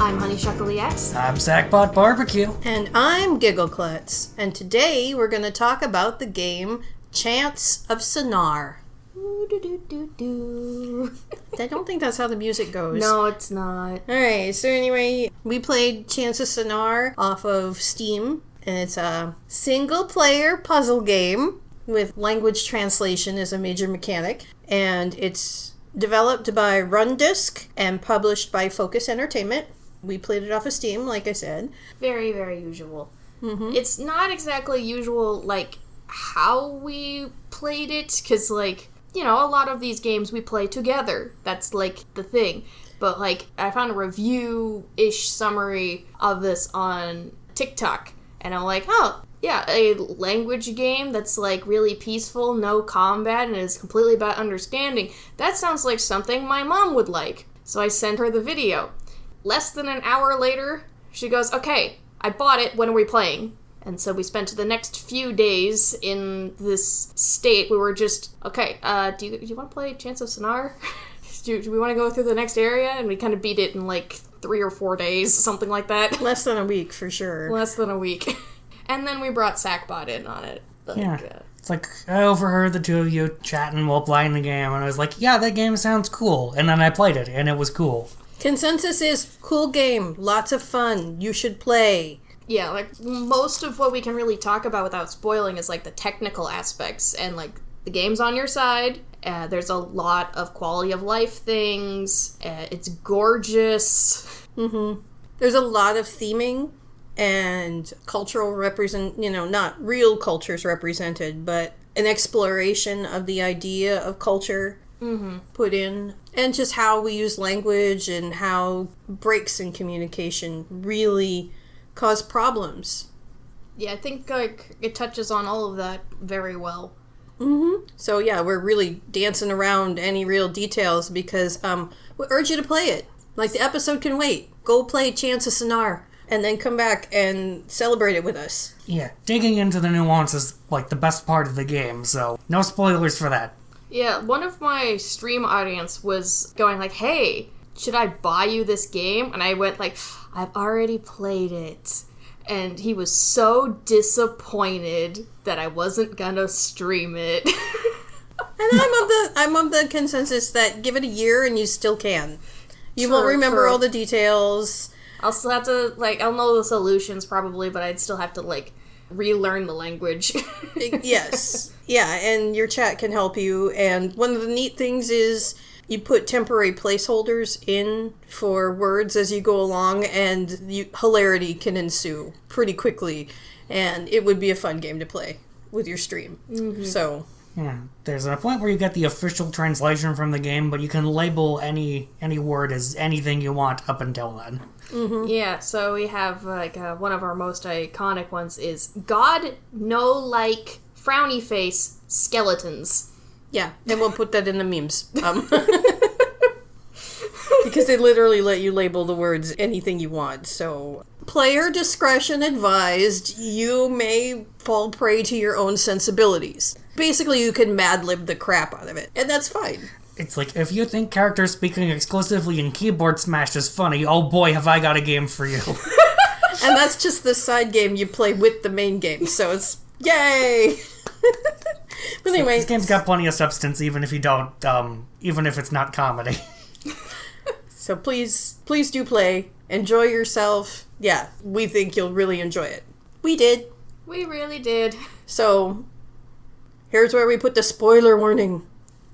I'm Honeyshuckleex. I'm Sackbot Barbecue. And I'm Giggleklutz. And today we're going to talk about the game Chants of Sennaar. I don't think that's how the music goes. No, it's not. Alright, so anyway, we played Chants of Sennaar off of Steam. And it's a single-player puzzle game with language translation as a major mechanic. And it's developed by Rundisk and published by Focus Entertainment. We played it off of Steam, like I said. Very, very usual. Mm-hmm. It's not exactly usual, like, how we played it, because, like, you know, a lot of these games we play together. That's, like, the thing. But, like, I found a review-ish summary of this on TikTok, and I'm like, oh, yeah, a language game that's, like, really peaceful, no combat, and is completely about understanding. That sounds like something my mom would like. So I sent her the video. Less than an hour later, she goes, okay, I bought it, when are we playing? And so we spent the next few days in this state. We were just, okay, do you want to play Chants of Sennaar? do we want to go through the next area? And we kind of beat it in like 3 or 4 days, something like that. Less than a week, for sure. Less than a week. And then we brought Sackbot in on it. Like, yeah. It's like, I overheard the two of you chatting while playing the game, and I was like, yeah, that game sounds cool. And then I played it, and it was cool. Consensus is, cool game, lots of fun, you should play. Yeah, like, most of what we can really talk about without spoiling is, like, the technical aspects, and, like, the game's on your side, there's a lot of quality of life things, it's gorgeous. Mm-hmm. There's a lot of theming and cultural not real cultures represented, but an exploration of the idea of culture put in, and just how we use language and how breaks in communication really cause problems. Yeah, I think like it touches on all of that very well. Mm-hmm. So yeah, we're really dancing around any real details because we urge you to play it. Like, the episode can wait. Go play Chants of Sennaar and then come back and celebrate it with us. Yeah, digging into the nuance is like the best part of the game, so no spoilers for that. Yeah, one of my stream audience was going like, hey, should I buy you this game? And I went like, I've already played it. And he was so disappointed that I wasn't gonna stream it. And I'm of the consensus that give it a year and you still can. You won't remember all the details. I'll still have to, like, I'll know the solutions probably, but I'd still have to, like, relearn the language. Yes. Yeah, and your chat can help you. And one of the neat things is you put temporary placeholders in for words as you go along, and hilarity can ensue pretty quickly. And it would be a fun game to play with your stream. Mm-hmm. So... yeah, there's a point where you get the official translation from the game, but you can label any word as anything you want up until then. Mm-hmm. Yeah, so we have, like, one of our most iconic ones is God, no, like, frowny face, skeletons. Yeah, and we'll put that in the memes. Because they literally let you label the words anything you want, so... player discretion advised. You may fall prey to your own sensibilities. Basically, you can mad-lib the crap out of it, and that's fine. It's like, if you think characters speaking exclusively in keyboard smash is funny, oh boy, have I got a game for you. And that's just the side game you play with the main game, so it's... yay! But anyway... this game's got plenty of substance, even if you don't, even if it's not comedy. So please do play. Enjoy yourself. Yeah, we think you'll really enjoy it. We did. We really did. So, here's where we put the spoiler warning.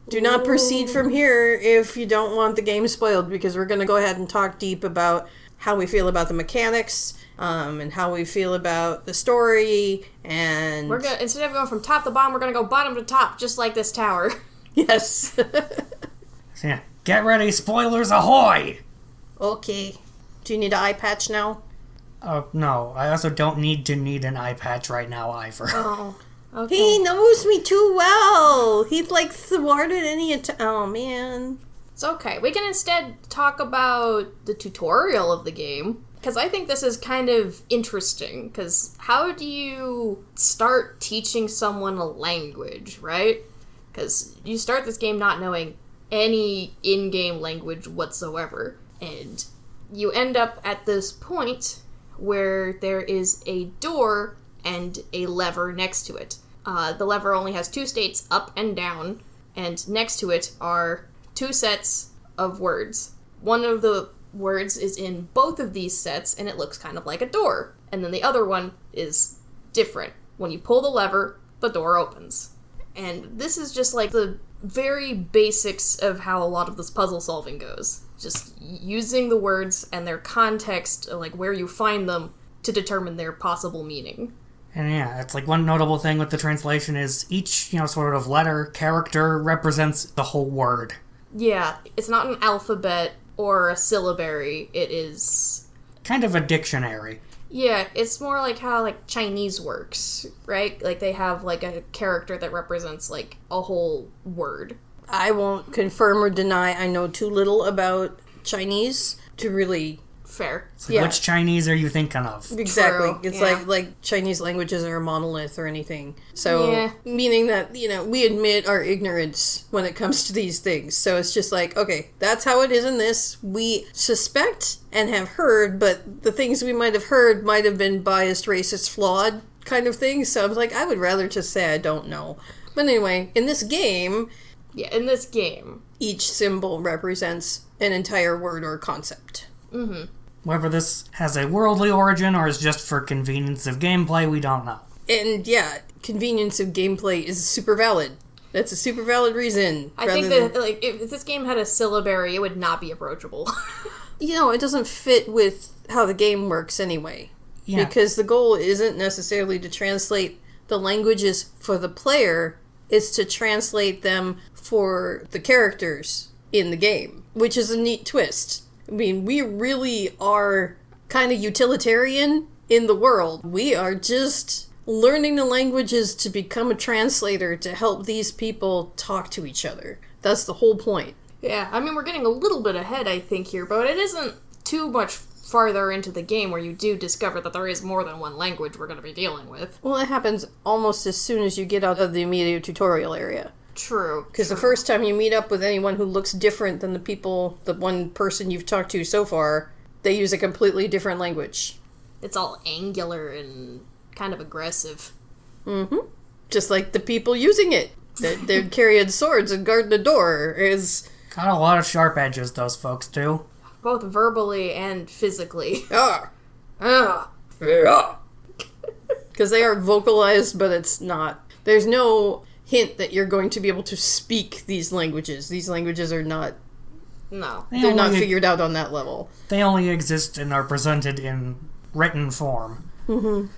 Do not proceed from here if you don't want the game spoiled, because we're going to go ahead and talk deep about how we feel about the mechanics, and how we feel about the story, and... we're gonna, instead of going from top to bottom, we're going to go bottom to top, just like this tower. Yes. So yeah, get ready, spoilers ahoy! Okay. Do you need an eye patch now? Oh, no, I also don't need an eye patch right now either. Oh, okay. He knows me too well. He's like thwarted any oh, man. It's okay. We can instead talk about the tutorial of the game, because I think this is kind of interesting, because how do you start teaching someone a language, right? Because you start this game not knowing any in-game language whatsoever, and you end up at this point where there is a door and a lever next to it. The lever only has 2 states, up and down, and next to it are 2 sets of words. One of the words is in both of these sets, and it looks kind of like a door. And then the other one is different. When you pull the lever, the door opens. And this is just like the very basics of how a lot of this puzzle solving goes. Just using the words and their context, like where you find them, to determine their possible meaning. And yeah, it's like one notable thing with the translation is each, sort of letter, character represents the whole word. Yeah, it's not an alphabet or a syllabary. It is kind of a dictionary. Yeah, it's more like how, like, Chinese works, right? Like, they have, like, a character that represents, like, a whole word. I won't confirm or deny I know too little about Chinese to really... Fair. So which Chinese are you thinking of? Exactly. True. It's Yeah. like Chinese languages are a monolith or anything. So, meaning that, we admit our ignorance when it comes to these things. So it's just like, okay, that's how it is in this. We suspect and have heard, but the things we might have heard might have been biased, racist, flawed kind of things. So I was like, I would rather just say I don't know. But anyway, in this game... Yeah, in this game. Each symbol represents an entire word or concept. Mm-hmm. Whether this has a worldly origin or is just for convenience of gameplay, we don't know. And yeah, convenience of gameplay is super valid. That's a super valid reason. I think that, like, if this game had a syllabary, it would not be approachable. It doesn't fit with how the game works anyway. Yeah. Because the goal isn't necessarily to translate the languages for the player, it's to translate them for the characters in the game, which is a neat twist. I mean, we really are kind of utilitarian in the world. We are just learning the languages to become a translator to help these people talk to each other. That's the whole point. Yeah, I mean, we're getting a little bit ahead, I think, here, but it isn't too much farther into the game where you do discover that there is more than one language we're going to be dealing with. Well, it happens almost as soon as you get out of the immediate tutorial area. True. Because the first time you meet up with anyone who looks different than the one person you've talked to so far, they use a completely different language. It's all angular and kind of aggressive. Mm-hmm. Just like the people using it. They're carrying swords and guarding the door. Is got a lot of sharp edges, those folks do. Both verbally and physically. Because they are vocalized, but it's not. There's no hint that you're going to be able to speak these languages. These languages are not... No. They're not figured out on that level. They only exist and are presented in written form. Mm-hmm.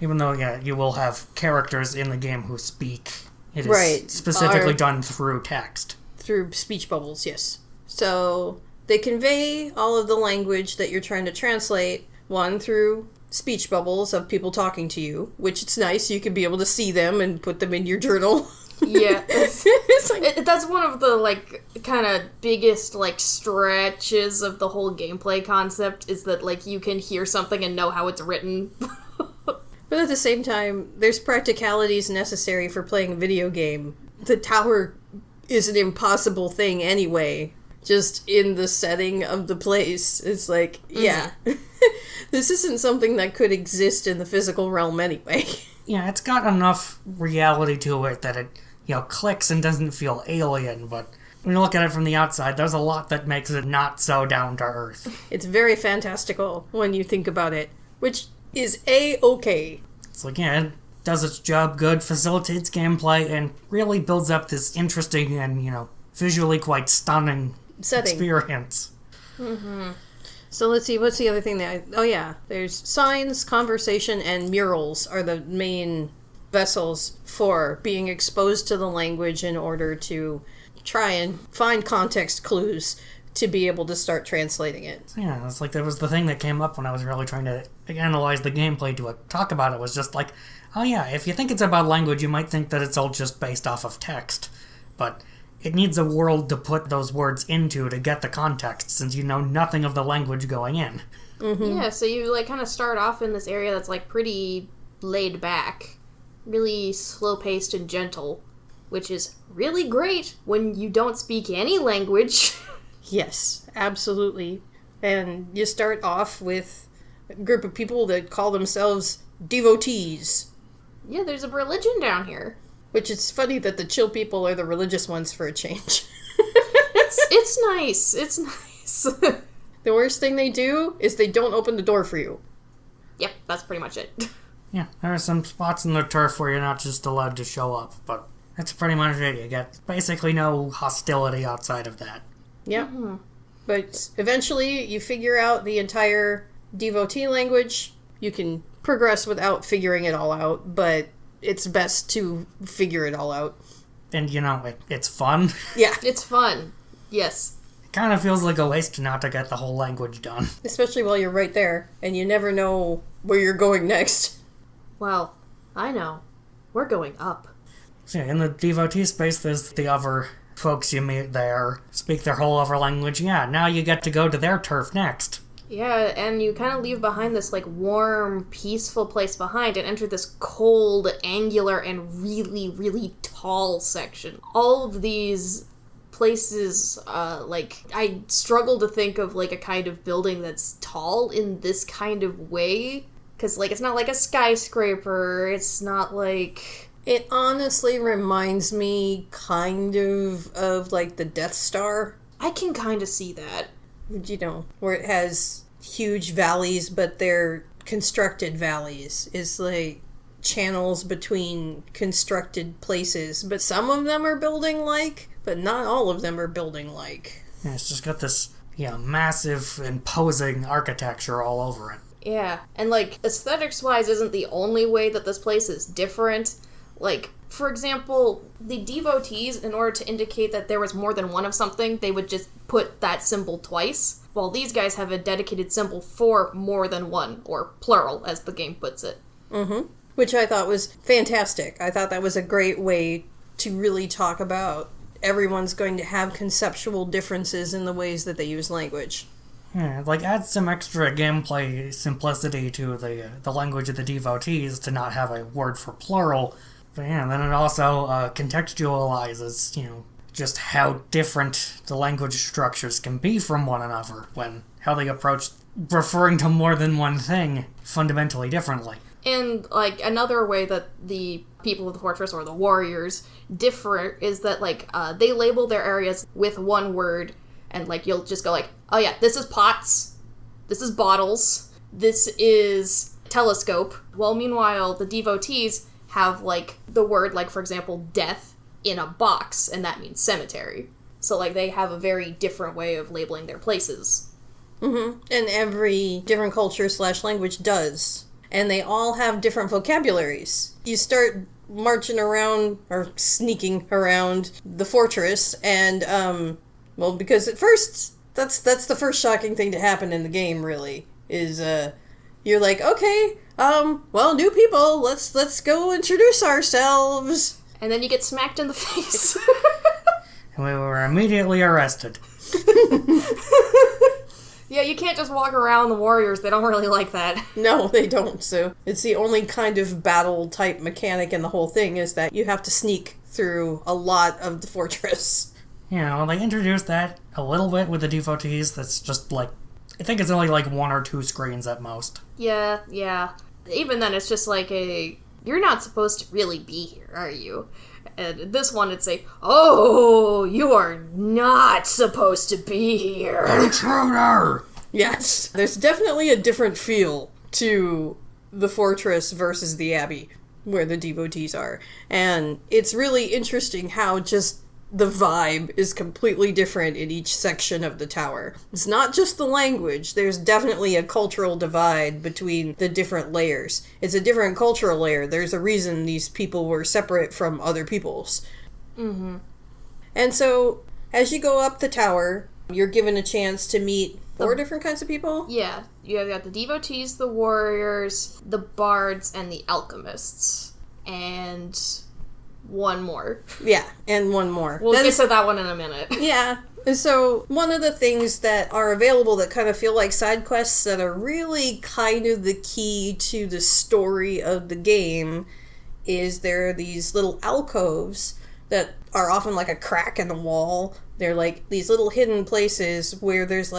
Even though, you will have characters in the game who speak. It is specifically done through text. Through speech bubbles, yes. So, they convey all of the language that you're trying to translate, one through speech bubbles of people talking to you, which it's nice, you can be able to see them and put them in your journal. Yeah. That's one of the, like, kind of biggest, like, stretches of the whole gameplay concept, is that, like, you can hear something and know how it's written. But at the same time, there's practicalities necessary for playing a video game. The tower is an impossible thing anyway, just in the setting of the place. It's like, yeah. This isn't something that could exist in the physical realm anyway. Yeah, it's got enough reality to it that it, clicks and doesn't feel alien, but when you look at it from the outside, there's a lot that makes it not so down to earth. It's very fantastical when you think about it, which is A-okay. It's like, it does its job good, facilitates gameplay, and really builds up this interesting and, visually quite stunning setting. Experience. Mm-hmm. So let's see, what's the other thing there's signs, conversation, and murals are the main vessels for being exposed to the language in order to try and find context clues to be able to start translating it. Yeah, it's like that was the thing that came up when I was really trying to analyze the gameplay to talk about it, was just like, if you think it's about language, you might think that it's all just based off of text, but it needs a world to put those words into to get the context, since you know nothing of the language going in. Mm-hmm. Yeah, so you, like, kind of start off in this area that's, like, pretty laid back, really slow-paced and gentle, which is really great when you don't speak any language. Yes, absolutely. And you start off with a group of people that call themselves Devotees. Yeah, there's a religion down here. Which is funny that the chill people are the religious ones for a change. It's nice. It's nice. The worst thing they do is they don't open the door for you. Yep, that's pretty much it. Yeah, there are some spots in the turf where you're not just allowed to show up, but that's pretty much it. You get basically no hostility outside of that. Yeah. But eventually you figure out the entire devotee language. You can progress without figuring it all out, but it's best to figure it all out. And, it's fun. Yeah. It's fun. Yes. It kind of feels like a waste not to get the whole language done. Especially while you're right there, and you never know where you're going next. Well, I know. We're going up. So yeah, in the devotee space, there's the other folks you meet there, speak their whole other language. Yeah, now you get to go to their turf next. Yeah, and you kind of leave behind this, warm, peaceful place behind and enter this cold, angular, and really, really tall section. All of these places, I struggle to think of, a kind of building that's tall in this kind of way. Because, it's not like a skyscraper, it's not like... It honestly reminds me kind of the Death Star. I can kind of see that. Where it has huge valleys, but they're constructed valleys. It's like channels between constructed places. But some of them are building-like, but not all of them are building-like. Yeah, it's just got this, massive, imposing architecture all over it. Yeah, and, aesthetics-wise isn't the only way that this place is different. For example, the devotees, in order to indicate that there was more than one of something, they would just put that symbol twice, while these guys have a dedicated symbol for more than one, or plural, as the game puts it. Mm-hmm. Which I thought was fantastic. I thought that was a great way to really talk about everyone's going to have conceptual differences in the ways that they use language. Yeah, add some extra gameplay simplicity to the language of the devotees to not have a word for plural. But yeah, then it also contextualizes, just how different the language structures can be from one another when how they approach referring to more than one thing fundamentally differently. And, another way that the people of the fortress, or the warriors, differ is that, they label their areas with one word, and, you'll just go oh yeah, this is pots, this is bottles, this is telescope. Well, meanwhile, the devotees have, the word, for example, death in a box, and that means cemetery. So, they have a very different way of labeling their places. Mm-hmm. And every different culture / language does. And they all have different vocabularies. You start marching around, or sneaking around the fortress, and, because at first, that's the first shocking thing to happen in the game, really, is, you're okay, new people, let's go introduce ourselves. And then you get smacked in the face. And we were immediately arrested. Yeah, you can't just walk around the warriors. They don't really like that. No, they don't. So it's the only kind of battle-type mechanic in the whole thing is that you have to sneak through a lot of the fortress. They introduced that a little bit with the devotees. That's just, I think it's only, 1 or 2 screens at most. Yeah. Even then, it's just you're not supposed to really be here, are you? And this one, it'd say, oh, you are not supposed to be here. Intruder! Yes. There's definitely a different feel to the fortress versus the abbey, where the devotees are. And it's really interesting how just the vibe is completely different in each section of the tower. It's not just the language. There's definitely a cultural divide between the different layers. It's a different cultural layer. There's a reason these people were separate from other peoples. Mm-hmm. And so, as you go up the tower, you're given a chance to meet 4 different kinds of people? Yeah. You have got the devotees, the warriors, the bards, and the alchemists. And one more. Yeah, and one more. We'll get to that one in a minute. Yeah. And so, one of the things that are available that kind of feel like side quests that are really kind of the key to the story of the game is there are these little alcoves that are often like a crack in the wall. They're these little hidden places where there's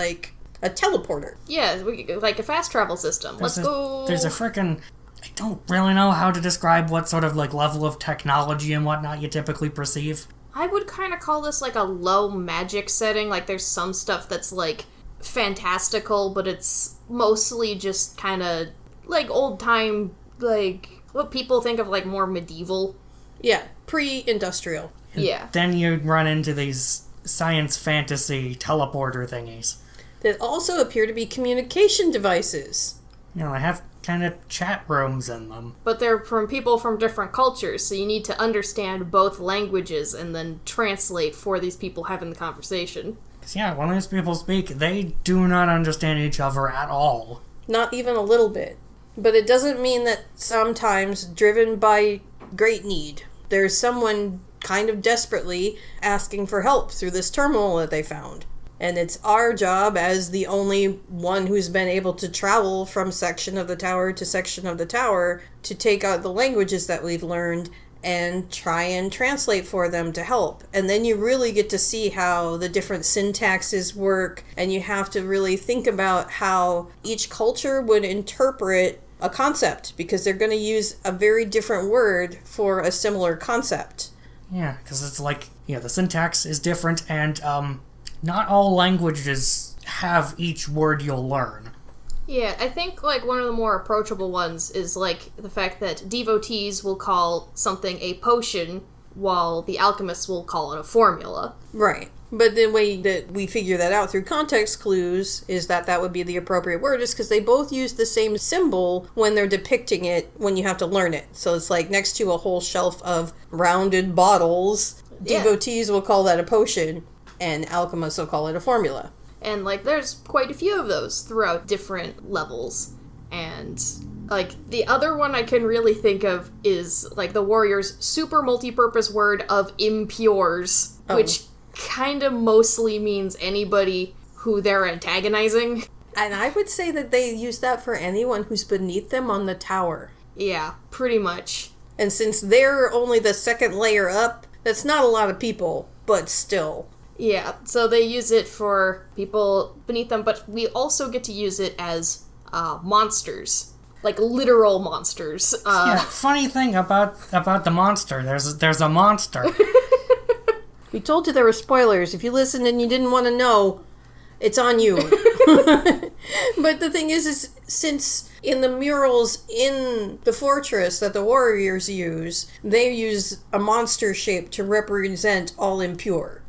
a teleporter. Yeah, like a fast travel system. Let's go. There's a frickin'... I don't really know how to describe what sort of, like, level of technology and whatnot you typically perceive. I would kind of call this, like, a low magic setting. Like, there's some stuff that's, like, fantastical, but it's mostly just kind of, like, old-time, like, what people think of, like, more medieval. Yeah, pre-industrial. Yeah. Then you'd run into these science fantasy teleporter thingies. That also appear to be communication devices. You know, they have kind of chat rooms in them. But they're from people from different cultures, so you need to understand both languages and then translate for these people having the conversation. Because, yeah, when these people speak, they do not understand each other at all. Not even a little bit. But it doesn't mean that sometimes, driven by great need, there's someone kind of desperately asking for help through this terminal that they found. And it's our job as the only one who's been able to travel from section of the tower to section of the tower to take out the languages that we've learned and try and translate for them to help. And then you really get to see how the different syntaxes work, and you have to really think about how each culture would interpret a concept, because they're going to use a very different word for a similar concept. Yeah, because it's like, the syntax is different, and, not all languages have each word you'll learn. Yeah, I think, like, one of the more approachable ones is, like, the fact that devotees will call something a potion, while the alchemists will call it a formula. Right. But the way that we figure that out through context clues is that would be the appropriate word, is because they both use the same symbol when they're depicting it when you have to learn it. So it's like next to a whole shelf of rounded bottles, devotees will call that a potion, and alchemists will call it a formula. And, like, there's quite a few of those throughout different levels. And, like, the other one I can really think of is, like, the warrior's super multi-purpose word of impures, which kind of mostly means anybody who they're antagonizing. And I would say that they use that for anyone who's beneath them on the tower. Yeah, pretty much. And since they're only the second layer up, that's not a lot of people, but still. Yeah, so they use it for people beneath them, but we also get to use it as monsters. Like, literal monsters. Funny thing about the monster, there's a monster. We told you there were spoilers. If you listened and you didn't want to know, it's on you. But the thing is since in the murals in the fortress that the warriors use, they use a monster shape to represent all impure.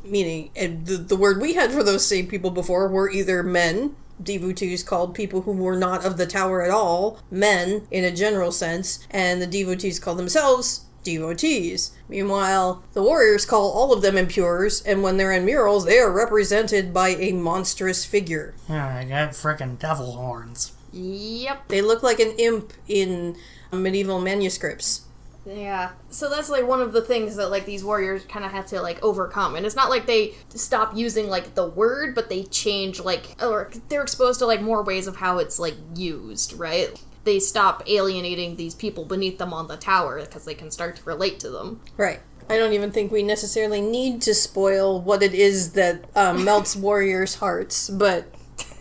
Meaning, and the word we had for those same people before were either men, devotees called people who were not of the tower at all, men in a general sense, and the devotees called themselves devotees. Meanwhile, the warriors call all of them impures, and when they're in murals, they are represented by a monstrous figure. Yeah, I got frickin' devil horns. Yep. They look like an imp in medieval manuscripts. Yeah. So that's, like, one of the things that, like, these warriors kind of have to, like, overcome. And it's not like they stop using, like, the word, but they change, like, or they're exposed to, like, more ways of how it's, like, used, right? They stop alienating these people beneath them on the tower because they can start to relate to them. Right. I don't even think we necessarily need to spoil what it is that melts warriors' hearts, but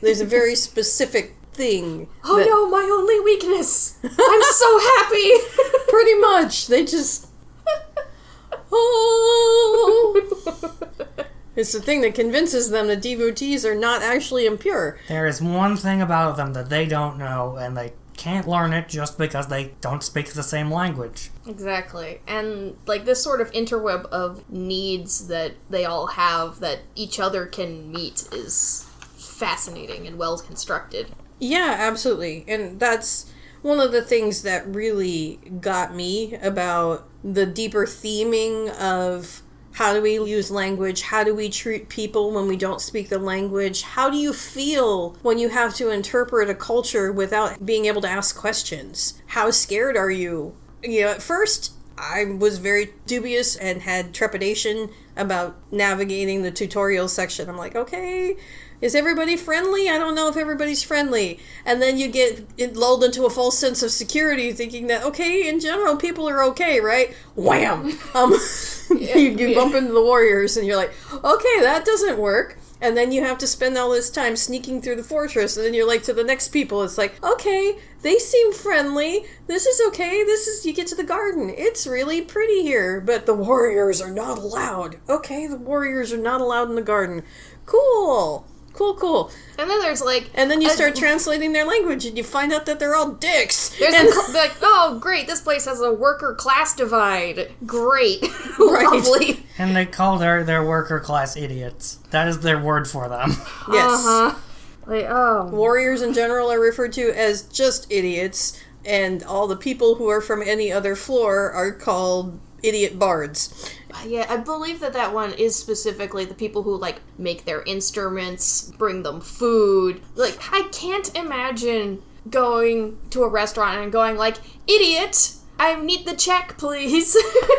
there's a very specific thing. Oh no, my only weakness! I'm so happy! Pretty much. They just... Oh! It's the thing that convinces them that devotees are not actually impure. There is one thing about them that they don't know, and they can't learn it just because they don't speak the same language. Exactly. And, like, this sort of interweb of needs that they all have that each other can meet is fascinating and well constructed. Yeah, absolutely. And that's one of the things that really got me about the deeper theming of how do we use language, how do we treat people when we don't speak the language, how do you feel when you have to interpret a culture without being able to ask questions, how scared are you? You know, at first I was very dubious and had trepidation about navigating the tutorial section. I'm like, okay, is everybody friendly? I don't know if everybody's friendly. And then you get lulled into a false sense of security thinking that, okay, in general, people are okay, right? Wham! You bump into the warriors and you're like, okay, that doesn't work. And then you have to spend all this time sneaking through the fortress, and then you're like to the next people, it's like, okay, they seem friendly. This is okay. You get to the garden. It's really pretty here, but the warriors are not allowed. Okay, the warriors are not allowed in the garden. Cool. And then there's like... And then you start translating their language, and you find out that they're all dicks. Like, oh, great, this place has a worker class divide. Great. Right. Lovely. And they call their worker class idiots. That is their word for them. Yes. Uh-huh. Like, oh. Warriors in general are referred to as just idiots, and all the people who are from any other floor are called idiot bards. Yeah, I believe that one is specifically the people who, like, make their instruments, bring them food. Like, I can't imagine going to a restaurant and going, like, idiot! I need the check, please.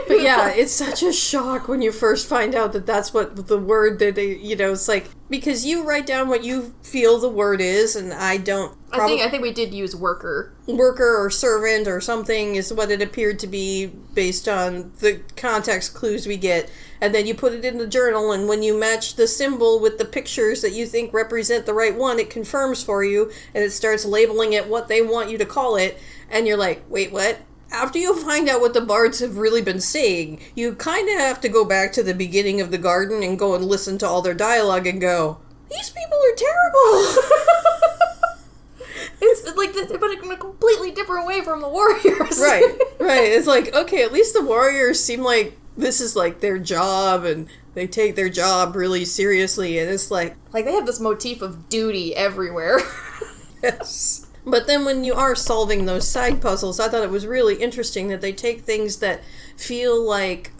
But yeah, it's such a shock when you first find out that that's what the word that they, it's like, because you write down what you feel the word is, and I don't. I think we did use worker. Worker or servant or something is what it appeared to be based on the context clues we get. And then you put it in the journal, and when you match the symbol with the pictures that you think represent the right one, it confirms for you, and it starts labeling it what they want you to call it, and you're like, wait, what? After you find out what the bards have really been saying, you kind of have to go back to the beginning of the garden and go and listen to all their dialogue and go, these people are terrible! It's like, but in a completely different way from the warriors. Right. It's like, okay, at least the warriors seem like this is like their job, and they take their job really seriously, and it's like... Like, they have this motif of duty everywhere. Yes. But then when you are solving those side puzzles, I thought it was really interesting that they take things that feel like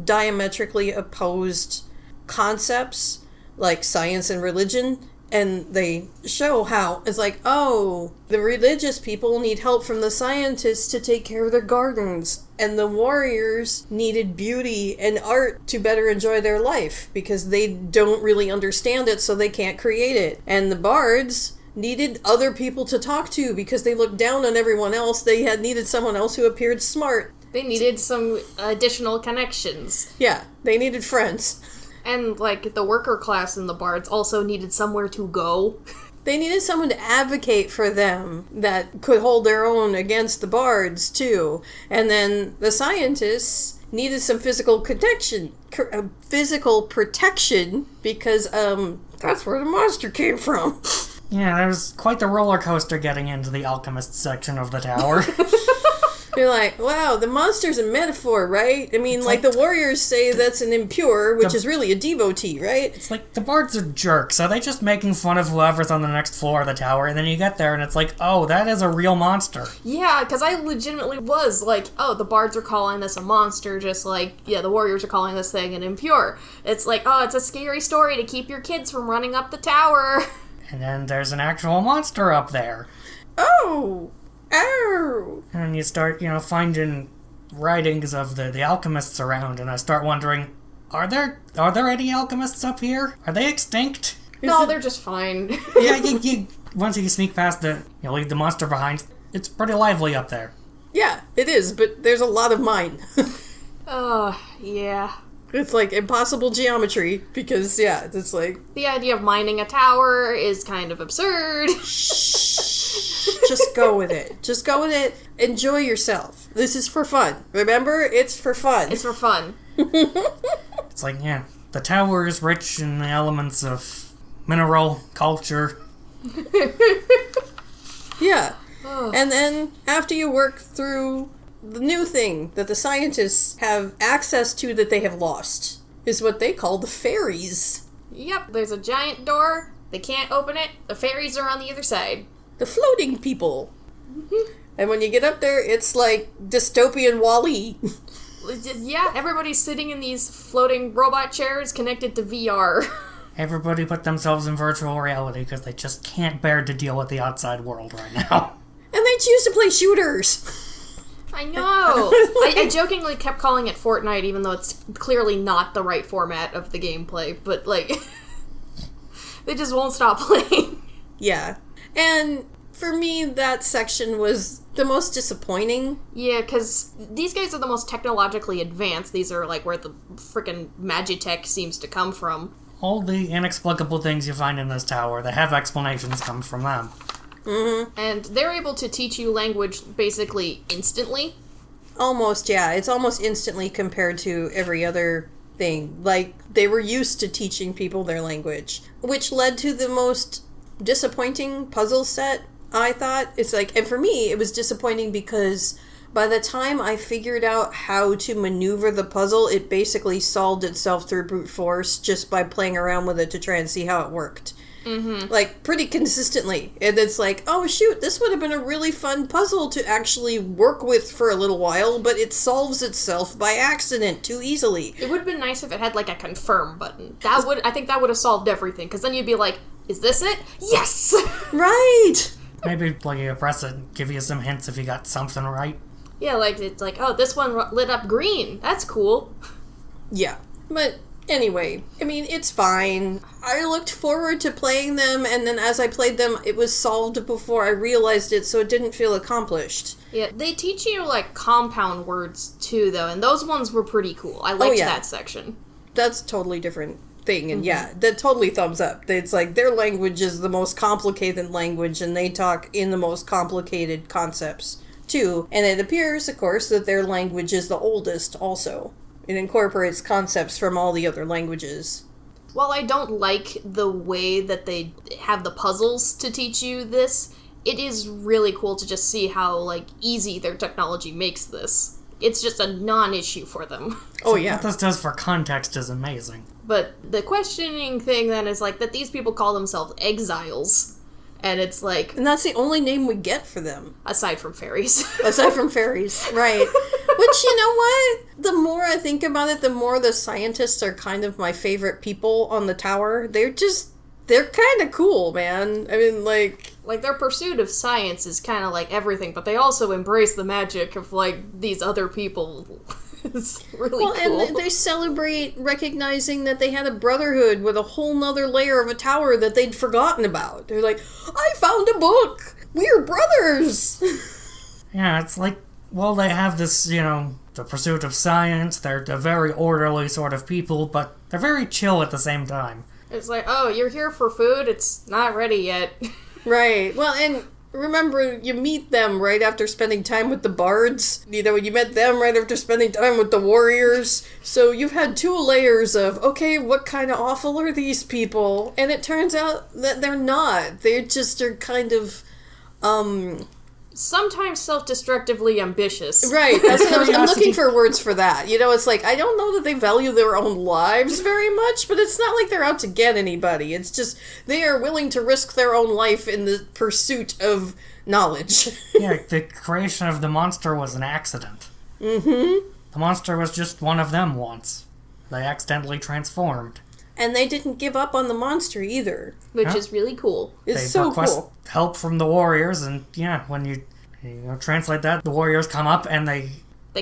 diametrically opposed concepts, like science and religion, and they show how it's like, oh, the religious people need help from the scientists to take care of their gardens, and the warriors needed beauty and art to better enjoy their life because they don't really understand it, so they can't create it. And the bards needed other people to talk to because they looked down on everyone else. They had needed someone else who appeared smart. They needed some additional connections. Yeah, they needed friends. And, like, the worker class and the bards also needed somewhere to go. They needed someone to advocate for them that could hold their own against the bards, too. And then the scientists needed some physical protection because, that's where the monster came from. Yeah, there was quite the roller coaster getting into the alchemist section of the tower. You're like, wow, the monster's a metaphor, right? I mean, like the warriors say that's an impure, which is really a devotee, right? It's like, the bards are jerks. Are they just making fun of whoever's on the next floor of the tower? And then you get there and it's like, oh, that is a real monster. Yeah, because I legitimately was like, oh, the bards are calling this a monster, just like, yeah, the warriors are calling this thing an impure. It's like, oh, it's a scary story to keep your kids from running up the tower. And then there's an actual monster up there. Oh! Ow! And you start, finding writings of the alchemists around, and I start wondering, are there any alchemists up here? Are they extinct? No, they're just fine. Yeah, you once you sneak past leave the monster behind, it's pretty lively up there. Yeah, it is, but there's a lot of mine. Oh, yeah. It's like impossible geometry, because, yeah, it's like... The idea of mining a tower is kind of absurd. Just go with it. Just go with it. Enjoy yourself. This is for fun. Remember, it's for fun. It's for fun. It's like, yeah, the tower is rich in the elements of mineral culture. Yeah. Oh. And then, after you work through the new thing that the scientists have access to that they have lost, is what they call the fairies. Yep, there's a giant door. They can't open it. The fairies are on the other side. The floating people. And when you get up there, it's like dystopian Wall-E. Yeah, everybody's sitting in these floating robot chairs connected to VR. Everybody put themselves in virtual reality because they just can't bear to deal with the outside world right now. And they choose to play shooters. I know. I jokingly kept calling it Fortnite, even though it's clearly not the right format of the gameplay. But, like, they just won't stop playing. Yeah. And for me, that section was the most disappointing. Yeah, because these guys are the most technologically advanced. These are, like, where the frickin' Magitech seems to come from. all the inexplicable things you find in this tower that have explanations come from them. Mm-hmm. And they're able to teach you language basically instantly. Almost, yeah. It's almost instantly compared to every other thing. Like, they were used to teaching people their language, which led to the most disappointing puzzle set, I thought. It's like, and for me, it was disappointing because by the time I figured out how to maneuver the puzzle, it basically solved itself through brute force just by playing around with it to try and see how it worked. Mm-hmm. Like, pretty consistently. And it's like, oh shoot, this would have been a really fun puzzle to actually work with for a little while, but it solves itself by accident too easily. It would have been nice if it had, like, a confirm button. I think that would have solved everything, because then you'd be like, is this it? Yes! Right! Maybe like you press it and give you some hints if you got something right. Yeah, like, it's like, oh, this one lit up green. That's cool. Yeah. But anyway, I mean, it's fine. I looked forward to playing them, and then as I played them, it was solved before I realized it, so it didn't feel accomplished. Yeah, they teach you, like, compound words, too, though, and those ones were pretty cool. I liked that section. That's a totally different thing, and yeah, that totally thumbs up. It's like, their language is the most complicated language, and they talk in the most complicated concepts, too. And it appears, of course, that their language is the oldest, also. It incorporates concepts from all the other languages. While I don't like the way that they have the puzzles to teach you this, it is really cool to just see how, like, easy their technology makes this. It's just a non-issue for them. Oh, yeah. What this does for context is amazing. But the questioning thing then is, like, that these people call themselves exiles. And it's like... And that's the only name we get for them. Aside from fairies. Aside from fairies, right. Which, you know what? The more I think about it, the more the scientists are kind of my favorite people on the tower. They're kind of cool, man. I mean, like... Like, their pursuit of science is kind of like everything, but they also embrace the magic of, like, these other people. It's really cool. And they celebrate recognizing that they had a brotherhood with a whole nother layer of a tower that they'd forgotten about. They're like, I found a book! We're brothers! Yeah, it's like, well, they have this, the pursuit of science, they're a very orderly sort of people, but they're very chill at the same time. It's like, oh, you're here for food? It's not ready yet. Right. Well, and remember, you meet them right after spending time with the bards. You met them right after spending time with the warriors. So you've had 2 layers of, okay, what kind of awful are these people? And it turns out that they're not. They just are kind of, sometimes self-destructively ambitious. Right, that's what I'm looking for words for that. It's like, I don't know that they value their own lives very much, but it's not like they're out to get anybody. It's just, they are willing to risk their own life in the pursuit of knowledge. Yeah, the creation of the monster was an accident. Mm-hmm. The monster was just one of them once. They accidentally transformed. And they didn't give up on the monster either. Which is really cool. It's they so request cool. help from the warriors, and yeah, when you translate that, the warriors come up and they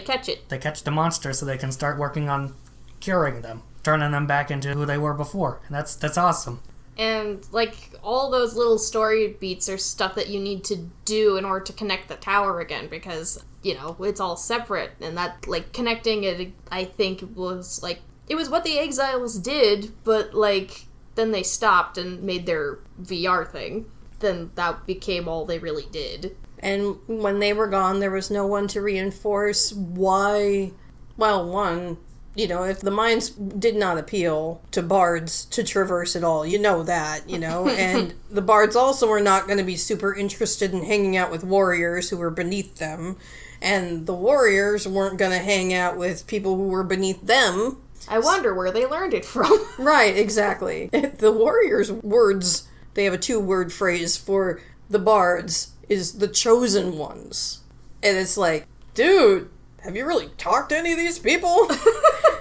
catch it. They catch the monster so they can start working on curing them, turning them back into who they were before. And that's awesome. And, like, all those little story beats are stuff that you need to do in order to connect the tower again, because, it's all separate. And that, like, connecting it, I think, was, like, it was what the exiles did, but, like, then they stopped and made their VR thing. Then that became all they really did. And when they were gone, there was no one to reinforce why... Well, one, if the mines did not appeal to bards to traverse at all, that, and the bards also were not going to be super interested in hanging out with warriors who were beneath them, and the warriors weren't going to hang out with people who were beneath them. I wonder where they learned it from. Right, exactly. The warriors' words, they have a 2-word phrase for the bards, is the chosen ones. And it's like, dude, have you really talked to any of these people?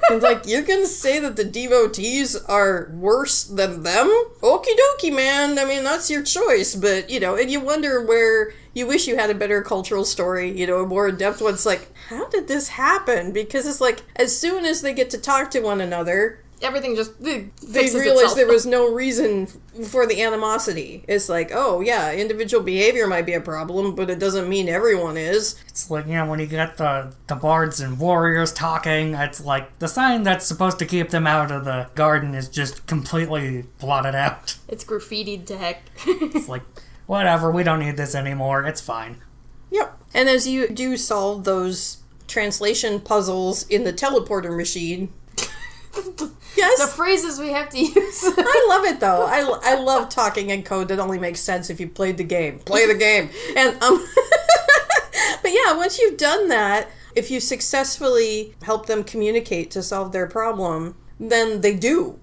It's like, you're gonna say that the devotees are worse than them? Okie dokie, man. I mean, that's your choice. But, and you wonder where you wish you had a better cultural story, a more in-depth one. It's like, how did this happen? Because it's like, as soon as they get to talk to one another, everything just They fixes realized itself. there was no reason for the animosity. It's like, oh yeah, individual behavior might be a problem, but it doesn't mean everyone is. It's like, when you get the bards and warriors talking, it's like the sign that's supposed to keep them out of the garden is just completely blotted out. It's graffitied to heck. It's like, whatever, we don't need this anymore, it's fine. Yep. And as you do solve those translation puzzles in the teleporter machine... Yes. The phrases we have to use. I love it though. I love talking in code that only makes sense if you played the game. Play the game. And but yeah, once you've done that, if you successfully help them communicate to solve their problem, then they do.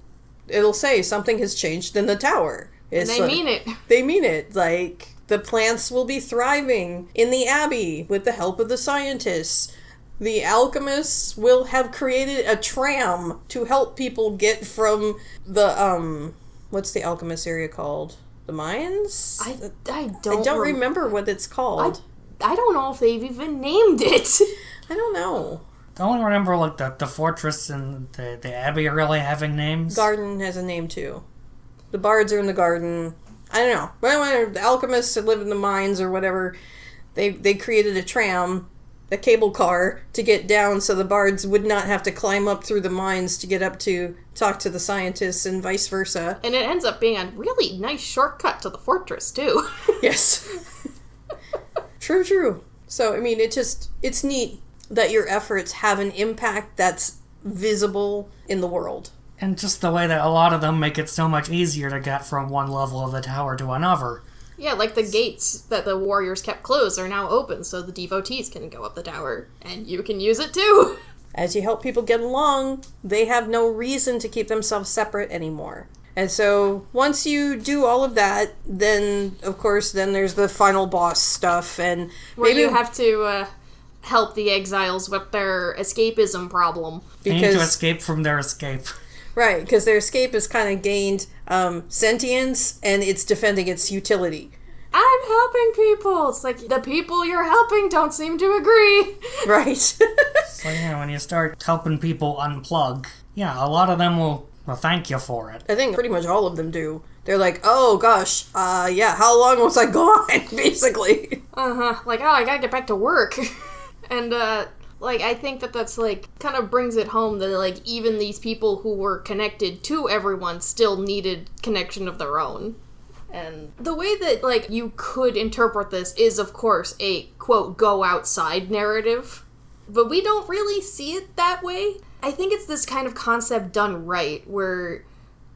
It'll say something has changed in the tower. And they mean it. They mean it. Like, the plants will be thriving in the abbey with the help of the scientists. The alchemists will have created a tram to help people get from the, what's the alchemist area called? The mines? I don't remember what it's called. I don't know if they've even named it. I don't know. I only remember, like, the fortress and the abbey are really having names. Garden has a name, too. The bards are in the garden. I don't know. When the alchemists that live in the mines or whatever, they created a tram, a cable car, to get down so the bards would not have to climb up through the mines to get up to talk to the scientists and vice versa. And it ends up being a really nice shortcut to the fortress, too. Yes. True. So, I mean, it's neat that your efforts have an impact that's visible in the world. And just the way that a lot of them make it so much easier to get from one level of the tower to another. Yeah, like the gates that the warriors kept closed are now open, so the devotees can go up the tower, and you can use it too. As you help people get along, they have no reason to keep themselves separate anymore. And so, once you do all of that, then, of course, then there's the final boss stuff, and where you have to help the exiles with their escapism problem. They need to escape from their escape. Right, because their escape has kind of gained sentience, and it's defending its utility. I'm helping people! It's like, the people you're helping don't seem to agree. Right. So, when you start helping people unplug, a lot of them will thank you for it. I think pretty much all of them do. They're like, oh gosh, how long was I gone, basically? Like, I gotta get back to work. And, I think that's, kind of brings it home that, even these people who were connected to everyone still needed connection of their own. And the way that, you could interpret this is, of course, a, quote, go outside narrative. But we don't really see it that way. I think it's this kind of concept done right, where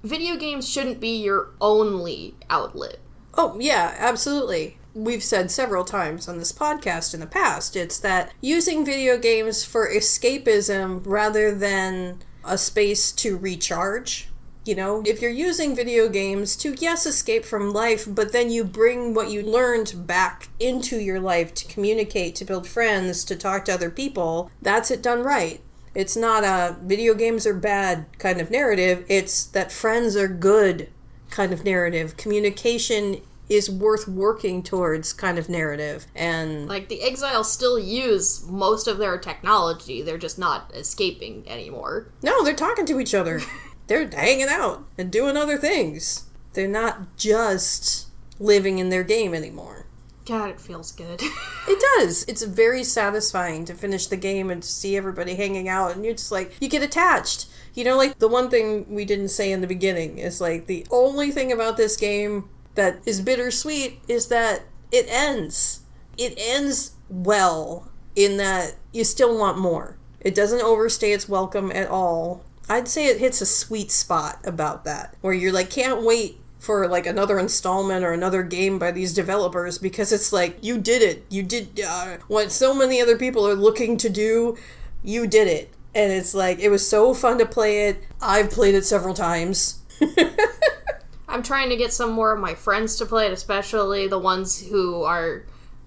video games shouldn't be your only outlet. Oh, yeah, absolutely. We've said several times on this podcast in the past, it's that using video games for escapism rather than a space to recharge. If you're using video games to, yes, escape from life, but then you bring what you learned back into your life to communicate, to build friends, to talk to other people, that's it done right. It's not a video games are bad kind of narrative, it's that friends are good kind of narrative. Communication is worth working towards kind of narrative. And the exiles still use most of their technology, they're just not escaping anymore. No, they're talking to each other. They're hanging out and doing other things. They're not just living in their game anymore. God, it feels good. It does. It's very satisfying to finish the game and to see everybody hanging out, and you're just you get attached. The one thing we didn't say in the beginning is the only thing about this game that is bittersweet is that it ends. It ends well in that you still want more. It doesn't overstay its welcome at all. I'd say it hits a sweet spot about that, where you're can't wait for another installment or another game by these developers, because it's you did it. You did what so many other people are looking to do. You did it. And it's it was so fun to play it. I've played it several times. I'm trying to get some more of my friends to play it, especially the ones who are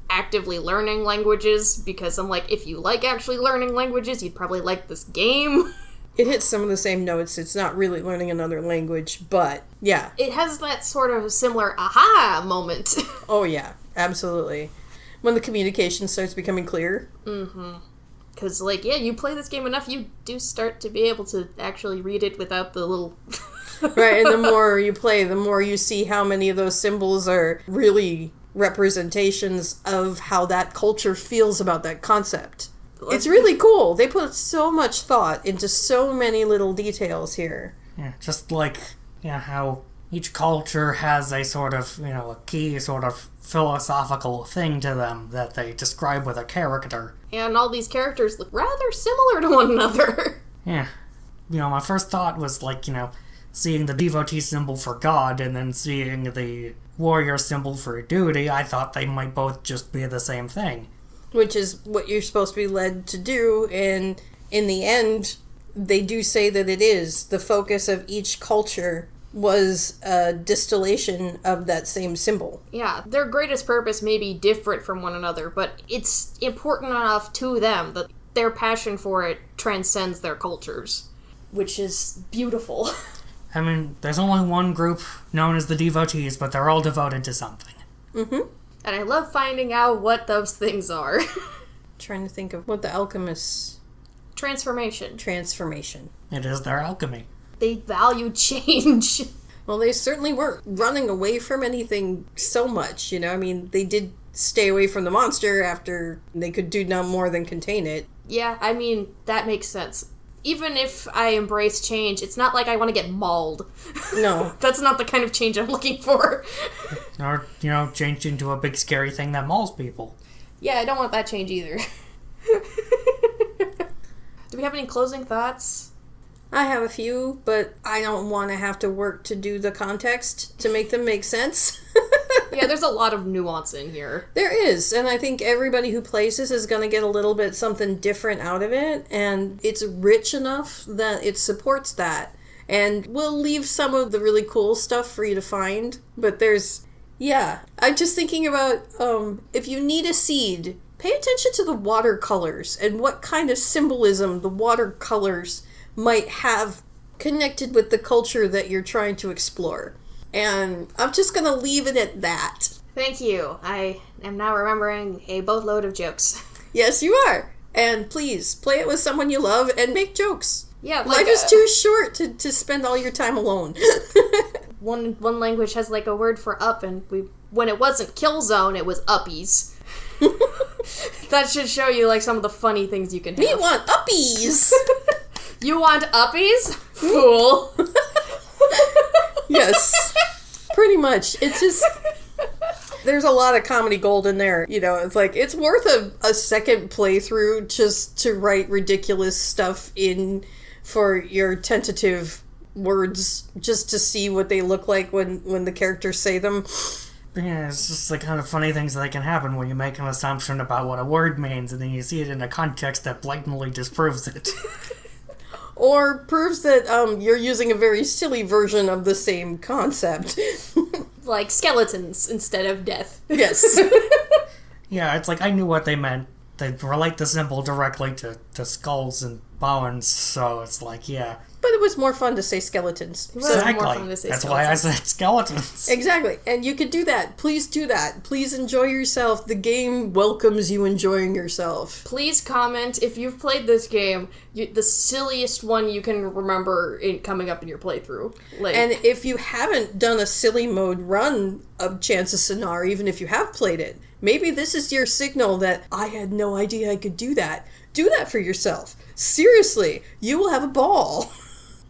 actively learning languages, because I'm if you like actually learning languages, you'd probably like this game. It hits some of the same notes. It's not really learning another language, but yeah. It has that sort of similar aha moment. Oh yeah, absolutely. When the communication starts becoming clear. Mm-hmm. Because, like, yeah, you play this game enough, you do start to be able to actually read it without the little... Right, and the more you play, the more you see how many of those symbols are really representations of how that culture feels about that concept. It's really cool. They put so much thought into so many little details here. Yeah, just like, how each culture has a sort of, a key sort of philosophical thing to them that they describe with a character. And all these characters look rather similar to one another. Yeah. My first thought was like, seeing the devotee symbol for God and then seeing the warrior symbol for duty, I thought they might both just be the same thing. Which is what you're supposed to be led to do, and in the end, they do say that it is. The focus of each culture was a distillation of that same symbol. Yeah, their greatest purpose may be different from one another, but it's important enough to them that their passion for it transcends their cultures, which is beautiful. I mean, there's only one group known as the Devotees, but they're all devoted to something. Mm-hmm. And I love finding out what those things are. Trying to think of what the alchemists... Transformation. It is their alchemy. They value change. Well, they certainly weren't running away from anything so much, I mean, they did stay away from the monster after they could do no more than contain it. Yeah, I mean, that makes sense. Even if I embrace change, it's not like I want to get mauled. No. That's not the kind of change I'm looking for. Or, change into a big scary thing that mauls people. Yeah, I don't want that change either. Do we have any closing thoughts? I have a few, but I don't want to have to work to do the context to make them make sense. Yeah, there's a lot of nuance in here. There is, and I think everybody who plays this is going to get a little bit something different out of it, and it's rich enough that it supports that. And we'll leave some of the really cool stuff for you to find, but I'm just thinking about, if you need a seed, pay attention to the watercolors and what kind of symbolism the watercolors might have connected with the culture that you're trying to explore. And I'm just going to leave it at that. Thank you. I am now remembering a boatload of jokes. Yes, you are. And please, play it with someone you love and make jokes. Yeah, life is too short to spend all your time alone. One language has like a word for up, and when it wasn't kill zone, it was uppies. That should show you like some of the funny things you can have. We want uppies! You want uppies? Fool. Yes. Pretty much. It's just... There's a lot of comedy gold in there. It's like, it's worth a second playthrough just to write ridiculous stuff in for your tentative words, just to see what they look like when the characters say them. Yeah, it's just the kind of funny things that can happen when you make an assumption about what a word means, and then you see it in a context that blatantly disproves it. Or proves that you're using a very silly version of the same concept. Like skeletons instead of death. Yes. Yeah, it's like I knew what they meant. They relate the symbol directly to skulls and bones, so it's like, yeah. But it was more fun to say skeletons. Exactly. That's why I said skeletons. Exactly. And you could do that. Please do that. Please enjoy yourself. The game welcomes you enjoying yourself. Please comment if you've played this game, the silliest one you can remember coming up in your playthrough. And if you haven't done a silly mode run of Chants of Sennaar, even if you have played it, maybe this is your signal that I had no idea I could do that. Do that for yourself. Seriously, you will have a ball.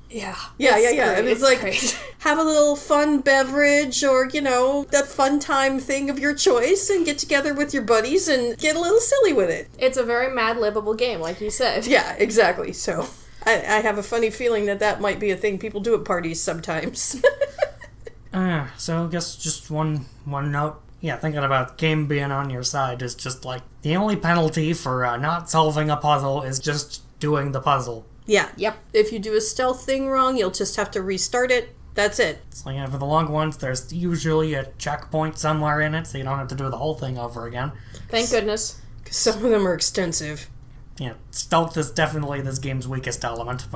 Yeah. Yeah. And it's like, great. Have a little fun beverage or, that fun time thing of your choice and get together with your buddies and get a little silly with it. It's a very Mad Libbable game, like you said. Yeah, exactly. So I have a funny feeling that might be a thing people do at parties sometimes. So I guess just one note. Yeah, thinking about game being on your side is just like, the only penalty for not solving a puzzle is just doing the puzzle. Yeah. Yep. If you do a stealth thing wrong, you'll just have to restart it. That's it. It's like, for the long ones, there's usually a checkpoint somewhere in it, so you don't have to do the whole thing over again. Thank goodness. Some of them are extensive. Yeah, stealth is definitely this game's weakest element,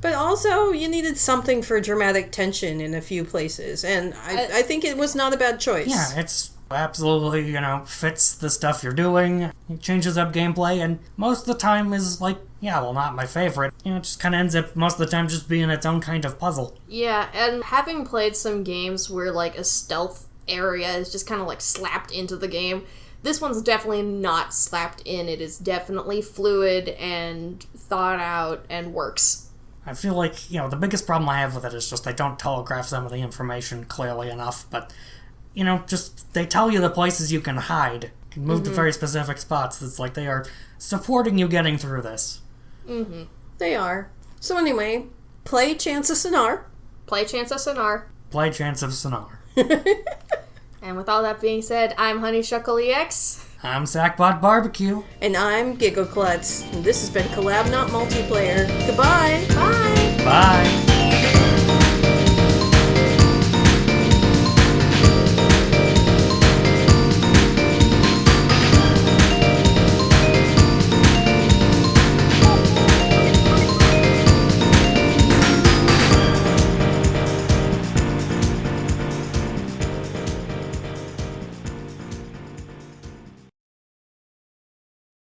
But also, you needed something for dramatic tension in a few places, and I think it was not a bad choice. Yeah, it's absolutely, fits the stuff you're doing. It changes up gameplay, and most of the time is like, yeah, well, not my favorite. It just kind of ends up most of the time just being its own kind of puzzle. Yeah, and having played some games where like a stealth area is just kind of like slapped into the game, this one's definitely not slapped in. It is definitely fluid and thought out and works. I feel like, the biggest problem I have with it is just they don't telegraph some of the information clearly enough, but, just they tell you the places you can hide. You can move to very specific spots. It's like they are supporting you getting through this. Mm-hmm. They are. So anyway, play Chants of Sennaar. Play Chants of Sennaar. Play Chants of Sennaar. And with all that being said, I'm Honeyshuckleex. I'm Sackbot Barbecue. And I'm Giggleklutz. And this has been Collab Not Multiplayer. Goodbye. Bye. Bye.